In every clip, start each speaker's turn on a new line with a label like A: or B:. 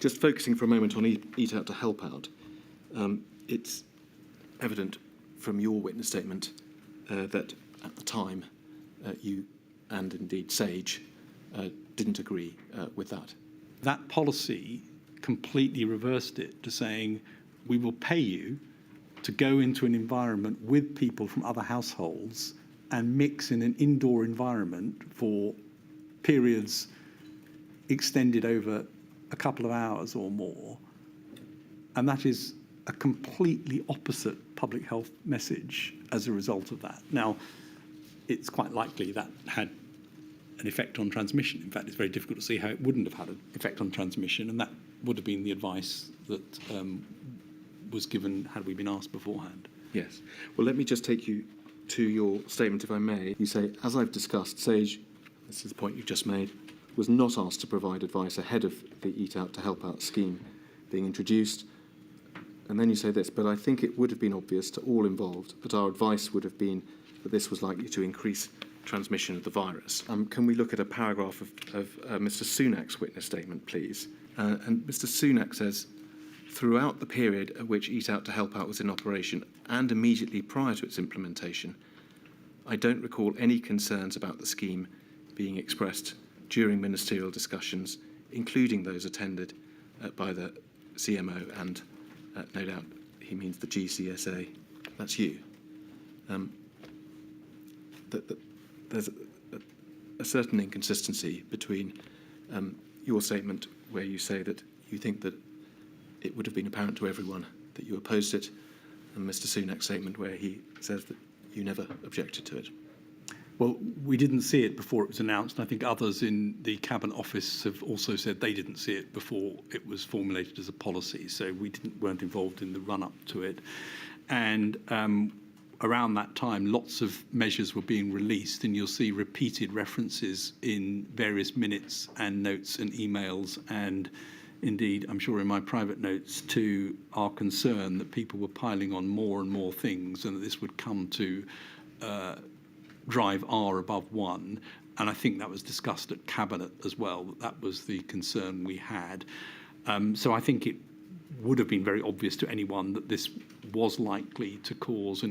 A: just focusing for a moment on Eat Out to Help Out, it's evident from your witness statement that at the time you and indeed Sage didn't agree with that.
B: That policy completely reversed it to saying we will pay you to go into an environment with people from other households and mix in an indoor environment for periods extended over a couple of hours or more. And that is a completely opposite public health message as a result of that. Now, it's quite likely that had an effect on transmission. In fact, it's very difficult to see how it wouldn't have had an effect on transmission, and that would have been the advice that was given had we been asked beforehand.
A: Yes. Well, let me just take you to your statement, if I may. You say, as I've discussed, Sage, this is the point you've just made, was not asked to provide advice ahead of the Eat Out to Help Out scheme being introduced. And then you say this, but I think it would have been obvious to all involved that our advice would have been that this was likely to increase transmission of the virus. Can we look at a paragraph of Mr. Sunak's witness statement, please? And Mr. Sunak says, throughout the period at which Eat Out to Help Out was in operation and immediately prior to its implementation, I don't recall any concerns about the scheme being expressed during ministerial discussions, including those attended by the CMO and, no doubt, he means the GCSA. That's you. There's a certain inconsistency between your statement where you say that you think that it would have been apparent to everyone that you opposed it, and Mr. Sunak's statement where he says that you never objected to it.
B: Well, we didn't see it before it was announced. I think others in the Cabinet Office have also said they didn't see it before it was formulated as a policy, so we weren't involved in the run-up to it. And around that time, lots of measures were being released, and you'll see repeated references in various minutes and notes and emails, and indeed, I'm sure in my private notes, to our concern that people were piling on more and more things and that this would come to drive R above 1. And I think that was discussed at Cabinet as well, that was the concern we had. So I think it would have been very obvious to anyone that this was likely to cause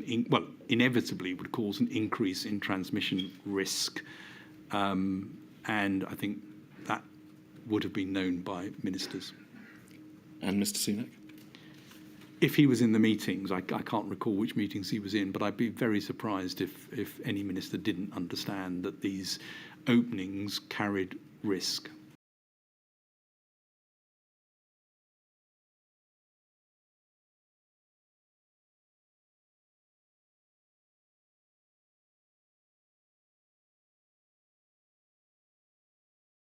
B: inevitably would cause an increase in transmission risk. And I think that would have been known by ministers.
A: And Mr. Sunak?
B: If he was in the meetings, I can't recall which meetings he was in, but I'd be very surprised if any minister didn't understand that these openings carried risk.